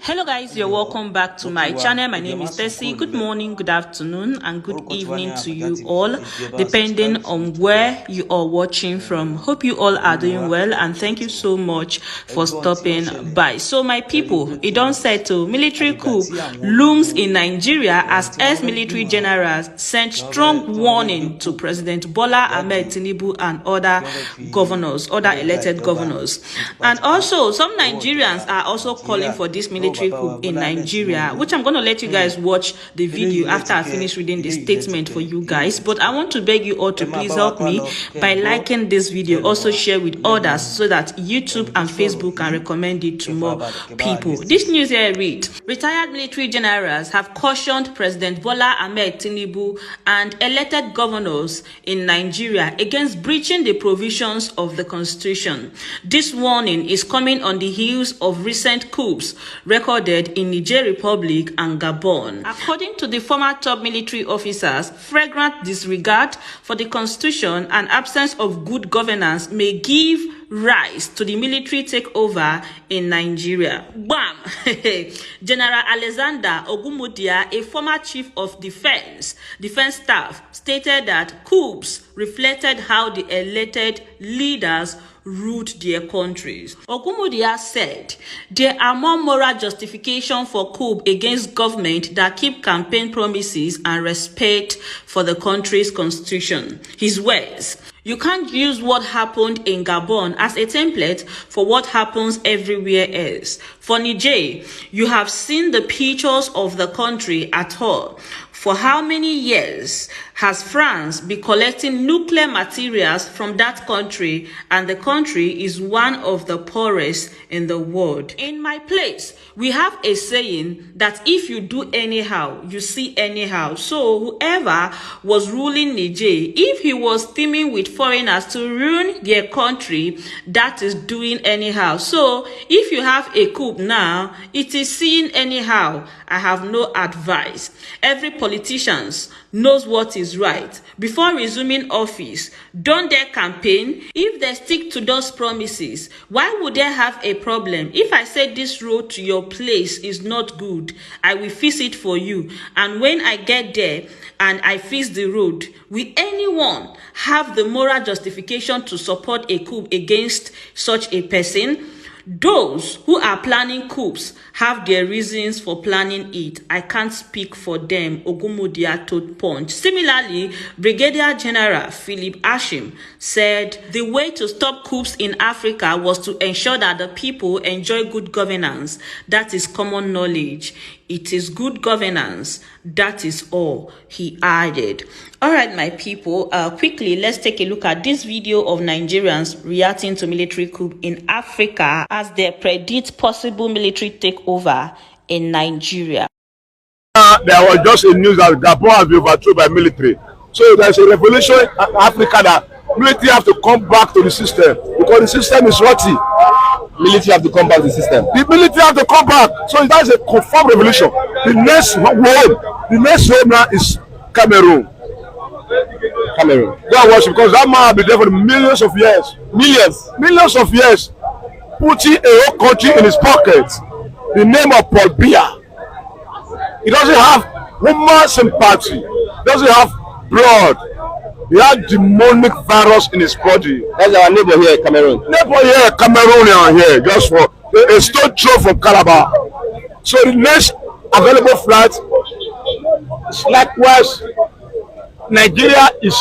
Hello guys, you're welcome back to my channel. My name is Tessie. Good morning, good afternoon, and good evening to you all, depending on where you are watching from. Hope you all are doing well, and thank you so much for stopping by. So my people, it don't settle. Military coup looms in Nigeria as ex-military generals sent strong warning to President Bola Ahmed Tinubu and other governors, other elected governors. And also, some Nigerians are also calling for this military coup in Nigeria, which I'm going to let you guys watch the video after I finish reading the statement for you guys. But I want to beg you all to please help me by liking this video, also share with others so that YouTube and Facebook can recommend it to more people. This news here reads: retired military generals have cautioned President Bola Ahmed Tinubu and elected governors in Nigeria against breaching the provisions of the Constitution. This warning is coming on the heels of recent coups recorded in Niger Republic and Gabon. According to the former top military officers, flagrant disregard for the Constitution and absence of good governance may give rise to the military takeover in Nigeria. Bam! General Alexander Ogumudia, a former chief of defense staff, stated that coups reflected how the elected leaders ruled their countries. Ogumudia said there are more moral justification for coup against government that keep campaign promises and respect for the country's constitution. His words: you can't use what happened in Gabon as a template for what happens everywhere else. For Niger, you have seen the pictures of the country at all. For how many years has France been collecting nuclear materials from that country, and the country is one of the poorest in the world? In my place, we have a saying that if you do anyhow, you see anyhow. So whoever was ruling Niger, if he was teaming with foreigners to ruin their country, that is doing anyhow. So if you have a coup now, it is seeing anyhow. I have no advice. Every politician knows what is right. Before resuming office, don't they campaign? If they stick to those promises, why would they have a problem? If I say this road to your place is not good, I will fix it for you. And when I get there and I fix the road, will anyone have the moral justification to support a coup against such a person? Those who are planning coups have their reasons for planning it. I can't speak for them, Ogumudia told Punch. Similarly, Brigadier General Philip Ashim said the way to stop coups in Africa was to ensure that the people enjoy good governance. That is common knowledge. It is good governance. That is all, he added. All right, my people, quickly, let's take a look at this video of Nigerians reacting to military coup in Africa as they predict possible military takeover in Nigeria. There was just a news that Gabon has been overthrown by military. So there's a revolution in Africa that military have to come back to the system because the system is rotty. Military have to come back to the system. The military have to come back. So that's a confirmed revolution. The next wave now is Cameroon. Go and watch, because that man has been there for millions of years. Millions of years. Putting a whole country in his pocket. The name of Paul Biya. He doesn't have human sympathy. He doesn't have blood. He has demonic virus in his body. That's our neighbor here, Cameroon. Cameroonian here, just for a stone throw from Calabar. So the next available flight is likewise. Nigeria is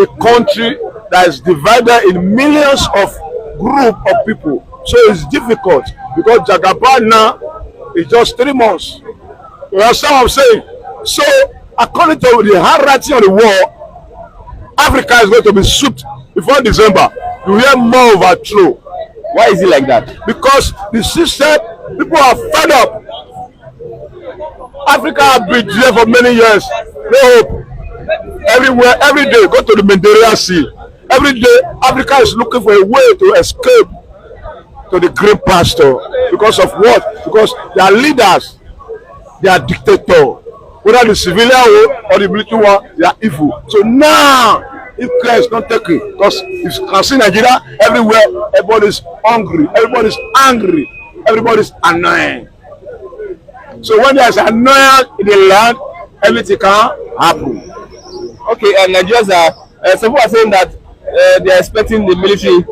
a country that is divided in millions of group of people. So it's difficult because Jagaban now is just 3 months. You understand what I'm saying? So according to the handwriting on the wall, Africa is going to be swept before December. You hear more overthrow. Why is it like that? Because the system, people are fed up. Africa has been there for many years. No hope. Everywhere, every day, go to the Mediterranean Sea. Every day, Africa is looking for a way to escape to the green pasture. Because of what? Because their leaders, they are dictators. Whether the civilian or the military one, they are evil. So now, if care is not taken, because you can see Nigeria everywhere, everybody's hungry, everybody's angry, everybody's annoying. So when there's annoyance in the land, everything can happen. Okay, and Nigerians are some people are saying that they are expecting the military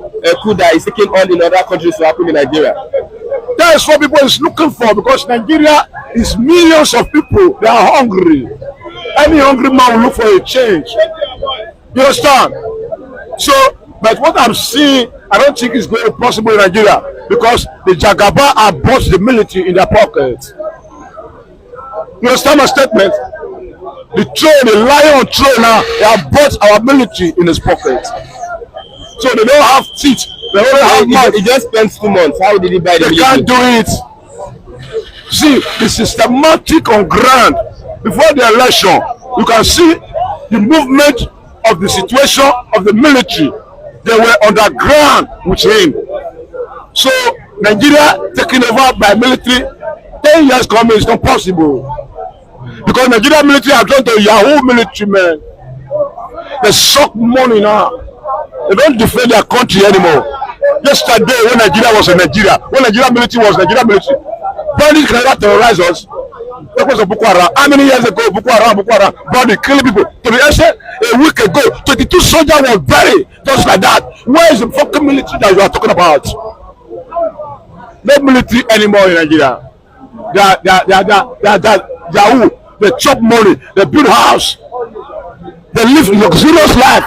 coup that is taking on in other countries to happen in Nigeria. That is what people is looking for, because Nigeria is millions of people. They are hungry. Any hungry man will look for a change. You understand? So, but what I'm seeing, I don't think it's going to be possible in Nigeria, because the Jagaba have bought the military in their pockets. You understand my statement? The lion throne now, they have bought our military in his pocket. So they don't have teeth. They only have mouth. He just spent 2 months. How did he buy the military? They can't do it. See, the systematic on ground before the election, you can see the movement of the situation of the military. They were underground with him. So Nigeria taken over by military, 10 years coming is not possible. Because Nigeria military have turned to Yahoo military men. They suck money now. They don't defend their country anymore. Yesterday, when Nigeria was in Nigeria, when Nigeria military was Nigeria military, bandits can never terrorize us. Because of Boko Haram. How many years ago Boko Haram, bandits killing people? To the extent, a week ago, 22 soldiers were buried just like that. Where is the fucking military that you are talking about? No military anymore in Nigeria. They are who? They chop money, they build house, they live luxurious life.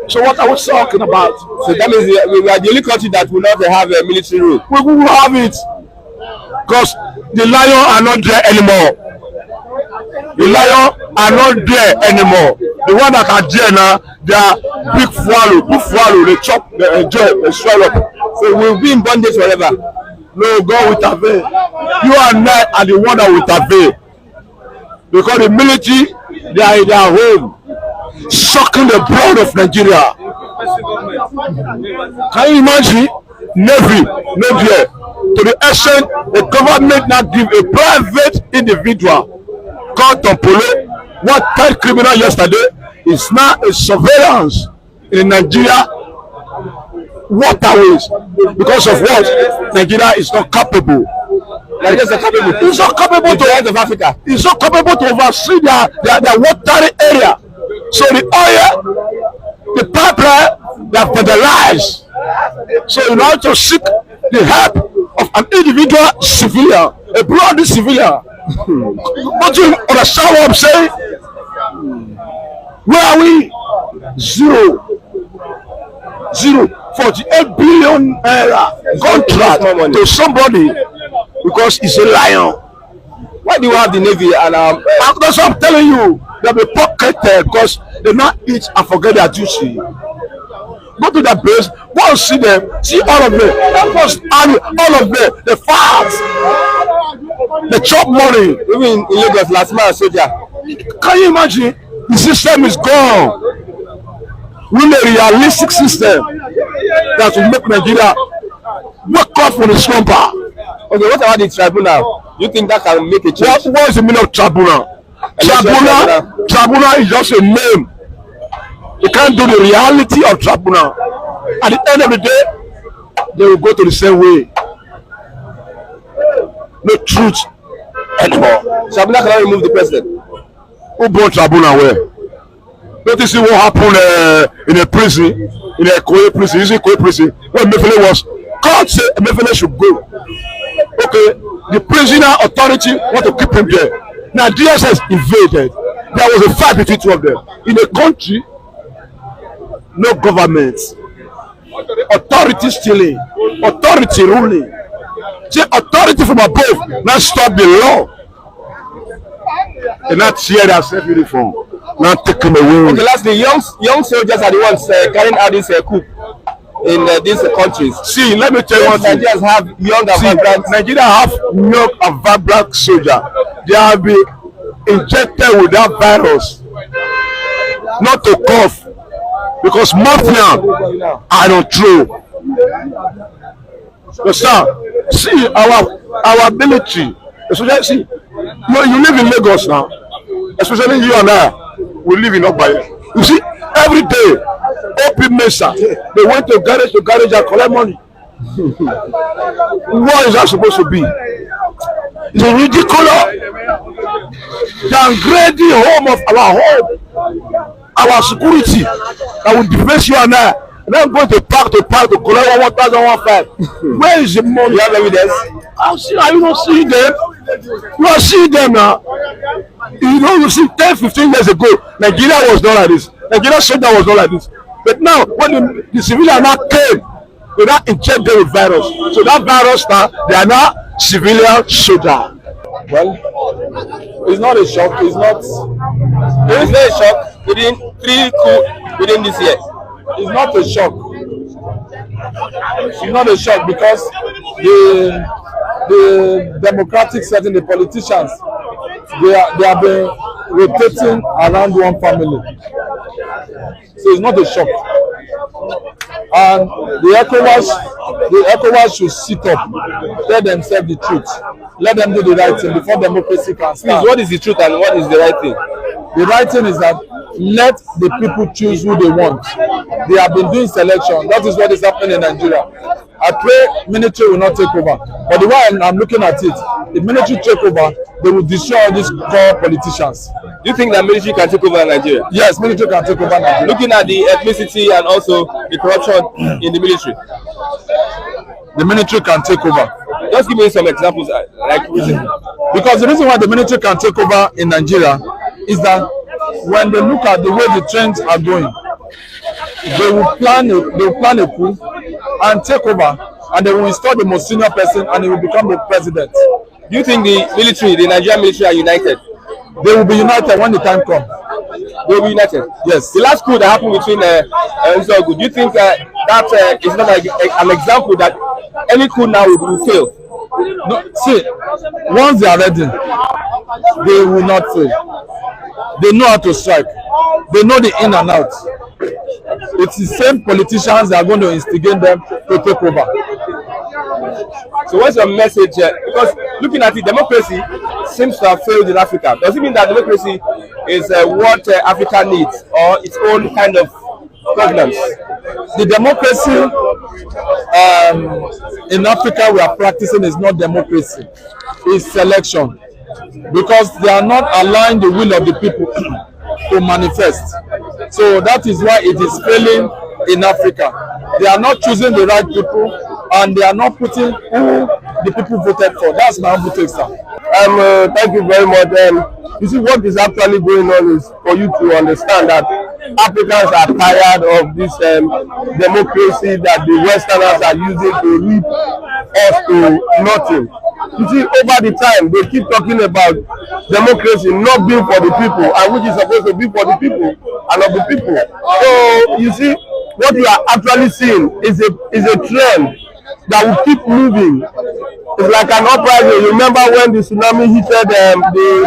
So what are we talking about? So that means we are the only country that will not have a military rule. We will have it, because the lion are not there anymore. The lion are not there anymore. The one that are there now, they are big swallow, they chop, they enjoy, they swallow. So we will be in bondage forever. No, God will intervene. You and I are the one that will intervene. Because the military, they are in their home, sucking the blood of Nigeria. Can you imagine? Navy, to the extent the government now give a private individual called Tompole, what tried criminal yesterday, is now a surveillance in Nigeria waterways. Because of what? Nigeria is not capable. It's not capable to the end of Africa. It's not capable to oversee their watery area. So the oil, the pipeline, they are fertilized. So you have to seek the help of an individual civilian, a bloody civilian. Don't you understand what I'm saying? Where are we? Zero. 48 billion contract to somebody because he's a lion. Why do you have the Navy? And that's what I'm telling you. They'll be pocketed because they not eat and forget their duty. Go to that base, go and see them, see all of them. That was all of them, the facts, the chop money. Even in Lagos last month, soldier. Can you imagine? The system is gone. We need a realistic system that will make Nigeria wake up from the slumber. Okay, what about the tribunal? You think that can make a change? What is the meaning of tribunal? Tribunal is just a name. You can't do the reality of tribunal. At the end of the day, they will go to the same way. No truth anymore. Tribunal cannot remove the president. Who brought tribunal where? Don't you see what happened in a prison, in a Koye prison, using Koye prison, when Mefele was, God said Mefele should go. Okay, the prisoner authority want to keep him there. Now DSS invaded. There was a fight between two of them. In a country, no government, authority stealing, authority ruling. See, authority from above now stop the law. And not tear their self-uniform. Not take them away. Okay, lastly, young soldiers are the ones carrying out this coup in these countries. See, let me tell you what Nigerians have young and vibrant. Nigeria have young and vibrant soldiers. They have been injected with that virus, not to cough, because mafia I don't throw. But sir, see our military, especially see, you live in Lagos now, especially you and I. We live in Obaye. You see, every day, OP Mesa, they went to garage and collect money. What is that supposed to be? It's ridiculous. Downgrading our security that will defend you and I. And then go to park to collect 1,105. Where is the money? You have evidence? Are you not seeing them? You are seeing them now. You see 10-15 years ago, Nigeria was not like this. Nigeria soldier was not like this. But now, when the civilian now came, they now inject them with virus. So that virus now, they are now civilian soldier. Well, it's not a shock. It's not a shock within 3 coups within this year. It's not a shock. It's not a shock because the democratic setting, the politicians, they have been rotating around one family. So it's not a shock. And the ECOWAS should sit up, tell themselves the truth, let them do the right thing before democracy can start. What is the truth and what is the right thing? The right thing is that let the people choose who they want. They have been doing selection. That is what is happening in Nigeria. I pray military will not take over. But the way I'm looking at it, if military take over, they will destroy all these core politicians. Do you think that military can take over Nigeria? Yes, military can take over Nigeria. Looking at the ethnicity and also the corruption in the military, the military can take over. Just give me some examples, like recently. Because the reason why the military can take over in Nigeria is that when they look at the way the trends are going, they will plan a coup and take over, and they will install the most senior person, and he will become the president. Do you think the Nigerian military are united? They will be united when the time comes. They will be united. Yes. The last coup that happened between do you think that is not like an example that any coup now will fail? No, see, once they are ready, they will not fail. They know how to strike. They know the in and out. It's the same politicians that are going to instigate them to take over. So what's your message? Because looking at it, democracy seems to have failed in Africa. Does it mean that democracy is what Africa needs, or its own kind of governance? The democracy in Africa we are practicing is not democracy. It's selection. Because they are not allowing the will of the people to manifest. So that is why it is failing in Africa. They are not choosing the right people, and they are not putting who the people voted for. That's my humble take, sir. Thank you very much. You see, what is actually going on is for you to understand that Africans are tired of this democracy that the Westerners are using to reap us to nothing. You see, over the time, they keep talking about democracy not being for the people, and which is supposed to be for the people and of the people. So, you see, what you are actually seeing is a trend that will keep moving. It's like an uprising. You remember when the tsunami hit the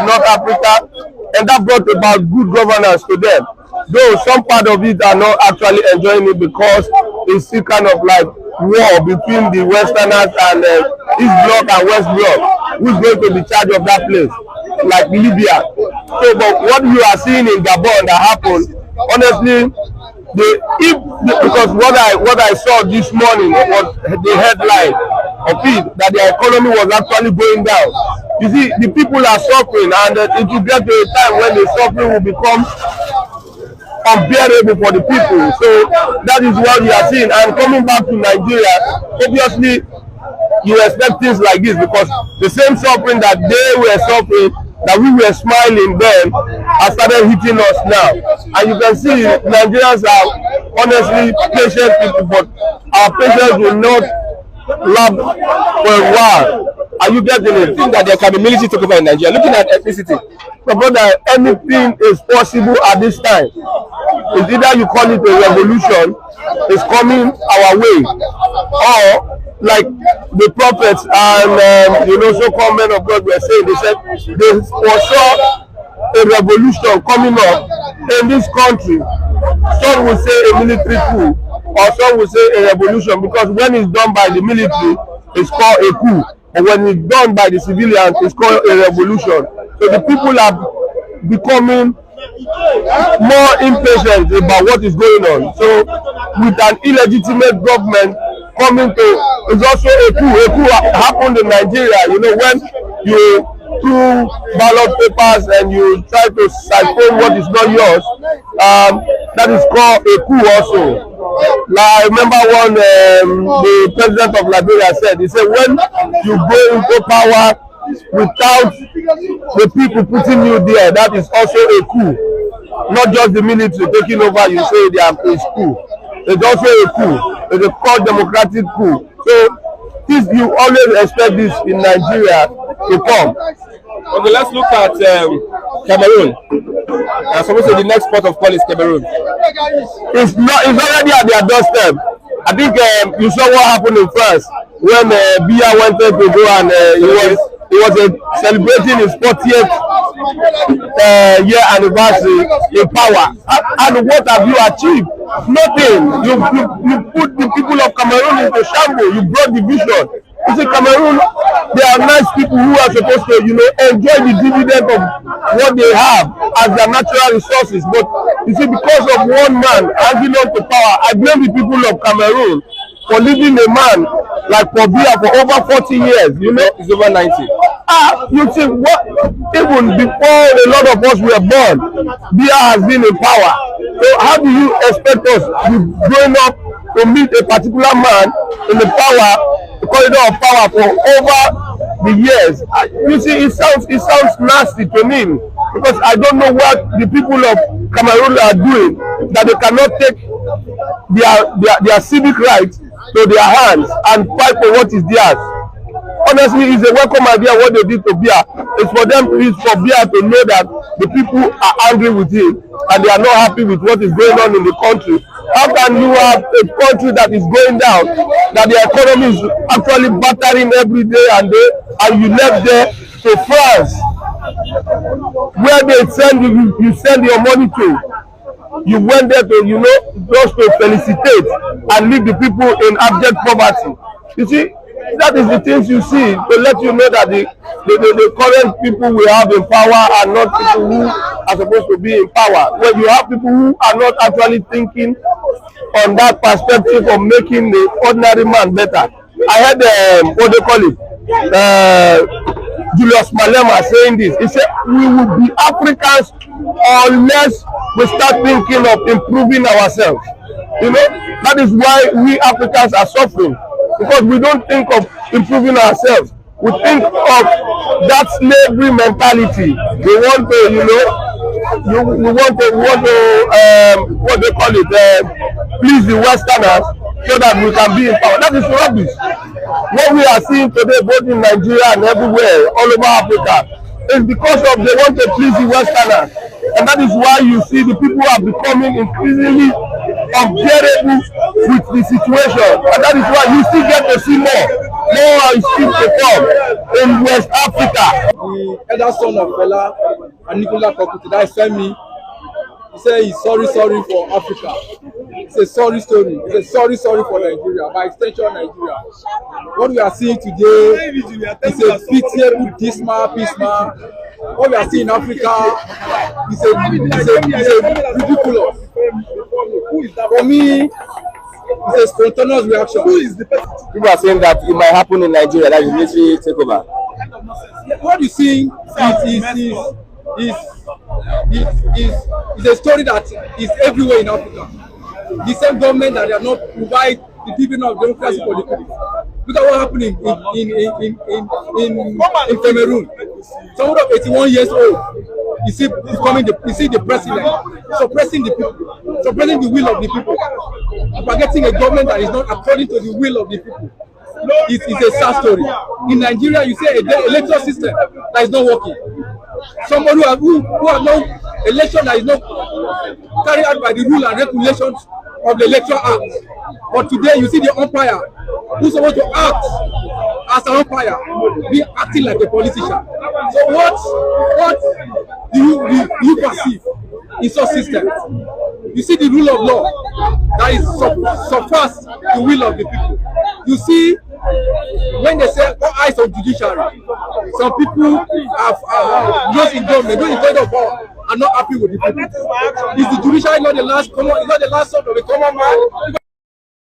North Africa, and that brought about good governance to them. Though some part of it are not actually enjoying it because it's still kind of like war between the Westerners and East Bloc and West Bloc. Who's going to be charge of that place? Like Libya. So, but what you are seeing in Gabon that happened, honestly, because what I saw this morning was the headline of it, that the economy was actually going down. You see, the people are suffering, and it will get to a time when the suffering will become unbearable for the people. So that is what we are seeing. And coming back to Nigeria, obviously you expect things like this, because the same suffering that they were suffering, that we were smiling then, has started hitting us now. And you can see Nigerians are honestly patient people, but our patience will not last for a while. Are you getting it? Think that there can be military takeover in Nigeria? Looking at ethnicity, so brother, anything is possible at this time. It's either you call it a revolution, it's coming our way, or like the prophets and so-called men of God were saying, they said they foresaw a revolution coming up in this country. Some will say a military coup, or some will say a revolution, because when it's done by the military, it's called a coup. But when it's done by the civilians, it's called a revolution. So the people are becoming more impatient about what is going on. So with an illegitimate government coming to, it's also a coup. A coup happened in Nigeria, when you through ballot papers and you try to siphon what is not yours. That is called a coup also. Like, I remember one the president of Liberia said, he said, when you go into power without the people putting you there, that is also a coup. Not just the military taking over, you say they are a coup. It's also a coup. It's a called democratic coup. So this, you always expect this in Nigeria to come. Okay, let's look at Cameroon. Supposed to the next port of call is Cameroon. It's not. It's already at their doorstep. I think you saw what happened in France when Biya wanted to go and he was celebrating his 40th year anniversary in power. And what have you achieved? Nothing. You put the people of Cameroon into shambles. You brought division. You see, Cameroon, they are nice people who are supposed to, enjoy the dividend of what they have as their natural resources. But you see, because of one man hanging on to power, I blame the people of Cameroon for leaving a man like Biya for over 40 years. It's over 90. You see, what even before a lot of us were born, Biya has been in power. So how do you expect us to growing up to meet a particular man in the corridor of power for over the years? You see, it sounds nasty to me, because I don't know what the people of Cameroon are doing that they cannot take their civic rights to their hands and fight for what is theirs. Honestly, it's a welcome idea what they did to Biya. It's for Biya to know that the people are angry with him and they are not happy with what is going on in the country. How can you have a country that is going down, that the economy is actually battering every day and you left there to France, where they you send your money to? You went there to, just to felicitate and leave the people in abject poverty. You see, that is the things you see to let you know that the current people we have in power are not people who are supposed to be in power. When you have people who are not actually thinking on that perspective of making the ordinary man better. I heard what they call it, Julius Malema saying this. He said, we will be Africans unless we start thinking of improving ourselves. That is why we Africans are suffering, because we don't think of improving ourselves. We think of that slavery mentality. We want to, we want to what they call it, please the Westerners so that we can be in power. That is rubbish. What we are seeing today, both in Nigeria and everywhere, all over Africa, is because of they want to please the Westerners. And that is why you see the people are becoming increasingly unbearable with the situation. And that is why you still get to see more is still to come in West Africa. The elder son of Bella and Nicola Kokuti, that is Femi, he said he's sorry for Africa. It's a sorry story. It's a sorry for Nigeria, by extension Nigeria. What we are seeing today is a pitiable, dismal. What we are seeing in Africa is a ridiculous. For me, it's a spontaneous reaction. People are saying that it might happen in Nigeria, that is military takeover. What you see is a story that is everywhere in Africa. The same government that does not provide the people of democracy for the people. Look at what happened in Cameroon. Someone of 81 years old, you see the president suppressing the people, suppressing the will of the people, forgetting a government that is not according to the will of the people. It is a sad story. In Nigeria, you see an electoral system that is not working. Somebody who have no election that is not carried out by the rule and regulations of the Electoral Act. But today you see the umpire who's supposed to act as an umpire be acting like a politician. So what do you perceive in such systems? You see the rule of law that is surpass the will of the people. You see, when they say all eyes on judiciary, some people have those in government, those in government of power are not happy with the people. Is the judiciary not the last son of a common man?